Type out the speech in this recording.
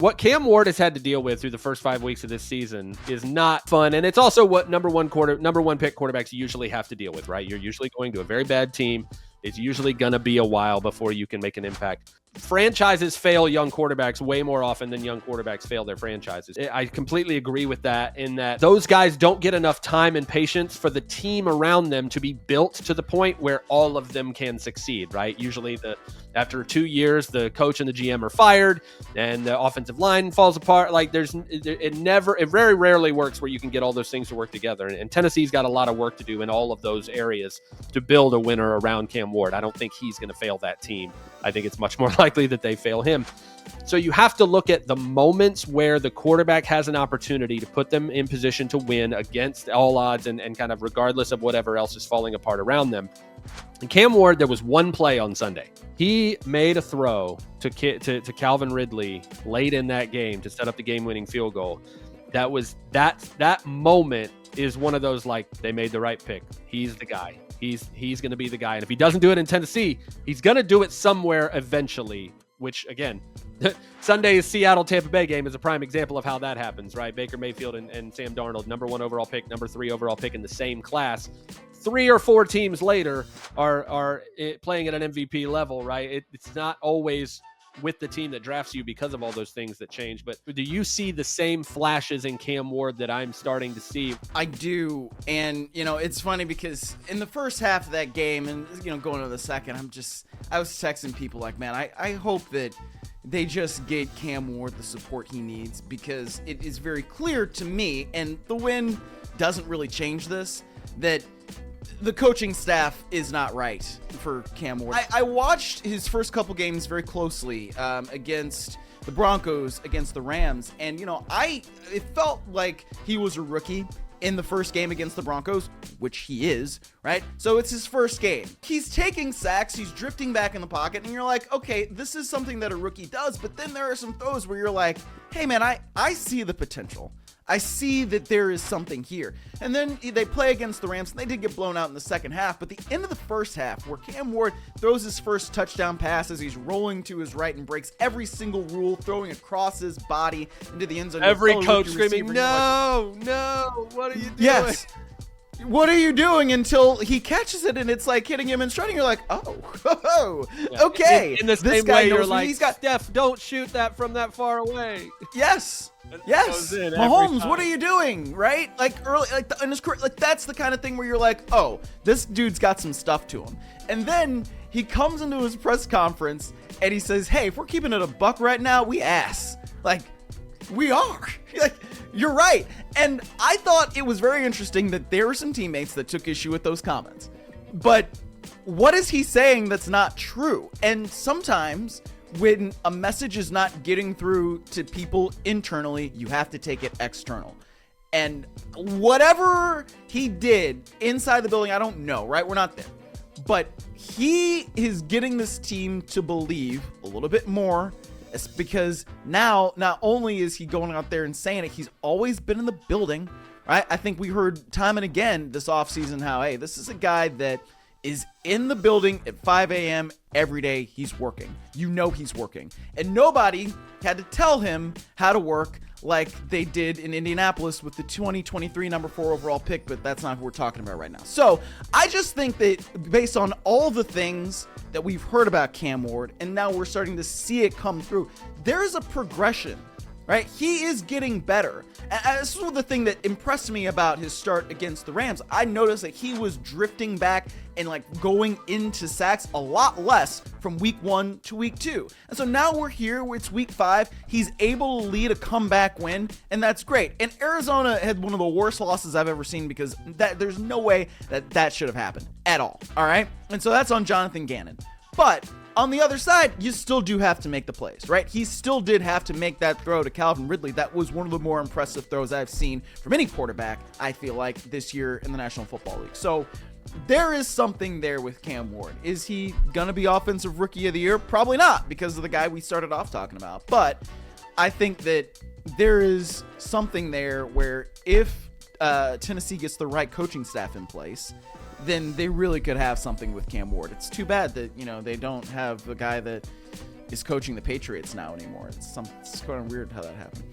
What Cam Ward has had to deal with through the first 5 weeks of this season is not fun. And it's also what number one pick quarterbacks usually have to deal with, right? You're usually going to a very bad team. It's usually going to be a while before you can make an impact. Franchises fail young quarterbacks way more often than young quarterbacks fail their franchises. I completely agree with that, in that those guys don't get enough time and patience for the team around them to be built to the point where all of them can succeed, right? Usually after 2 years, the coach and the GM are fired and the offensive line falls apart. Like it very rarely works where you can get all those things to work together. And Tennessee's got a lot of work to do in all of those areas to build a winner around Cam Ward. I don't think he's going to fail that team. I think it's much more likely that they fail him. So you have to look at the moments where the quarterback has an opportunity to put them in position to win against all odds and kind of regardless of whatever else is falling apart around them. And Cam Ward, there was one play on Sunday. He made a throw to Calvin Ridley late in that game to set up the game-winning field goal. That moment is one of those, like, they made the right pick. He's the guy. He's going to be the guy. And if he doesn't do it in Tennessee, he's going to do it somewhere eventually, which, again, Sunday's Seattle-Tampa Bay game is a prime example of how that happens, right? Baker Mayfield and Sam Darnold, number 1 overall pick, number 3 overall pick in the same class. 3 or 4 teams later are playing at an MVP level, right? It's not always with the team that drafts you because of all those things that change. But do you see the same flashes in Cam Ward that I'm starting to see? I do. And, it's funny because in the first half of that game and, going to the second, I was texting people like, man, I hope that they just get Cam Ward the support he needs, because it is very clear to me, and the win doesn't really change this, that the coaching staff is not right for Cam Ward. I watched his first couple games very closely against the Broncos, against the Rams, and it felt like he was a rookie in the first game against the Broncos, which he is, right? So it's his first game. He's taking sacks, he's drifting back in the pocket, and you're like, okay, this is something that a rookie does, but then there are some throws where you're like, hey man, I see the potential. I see that there is something here. And then they play against the Rams, and they did get blown out in the second half, but the end of the first half, where Cam Ward throws his first touchdown pass as he's rolling to his right and breaks every single rule, throwing across his body into the end zone. Every coach screaming, no, what are you doing? Yes. What are you doing? Until he catches it and it's like hitting him in stride, and you're like, oh, okay. In the same way, you're like, Steph, don't shoot that from that far away. Yes. Mahomes, what are you doing? Right? Like early, in his career, that's the kind of thing where you're like, oh, this dude's got some stuff to him. And then he comes into his press conference and he says, hey, if we're keeping it a buck right now, we ass. Like, we are. Like, you're right. And I thought it was very interesting that there were some teammates that took issue with those comments. But what is he saying that's not true? And sometimes when a message is not getting through to people internally, you have to take it external. And whatever he did inside the building, I don't know, right? We're not there. But he is getting this team to believe a little bit more. It's because now, not only is he going out there and saying it, he's always been in the building, right? I think we heard time and again this offseason how, hey, this is a guy that is in the building at 5 a.m. every day. He's working. He's working. And nobody had to tell him how to work like they did in Indianapolis with the 2023 number 4 overall pick, but that's not who we're talking about right now. So I just think that based on all the things that we've heard about Cam Ward, and now we're starting to see it come through, there's a progression, right? He is getting better. And this was the thing that impressed me about his start against the Rams. I noticed that he was drifting back and going into sacks a lot less from week 1 to week 2. And so now we're here, it's week 5. He's able to lead a comeback win, and that's great. And Arizona had one of the worst losses I've ever seen, because there's no way that should have happened at all. All right. And so that's on Jonathan Gannon. But on the other side, you still do have to make the plays, right? He still did have to make that throw to Calvin Ridley. That was one of the more impressive throws I've seen from any quarterback, I feel like, this year in the National Football League. So there is something there with Cam Ward. Is he going to be Offensive Rookie of the Year? Probably not, because of the guy we started off talking about. But I think that there is something there where if Tennessee gets the right coaching staff in place, then they really could have something with Cam Ward. It's too bad that, they don't have a guy that is coaching the Patriots now anymore. It's kind of weird how that happened.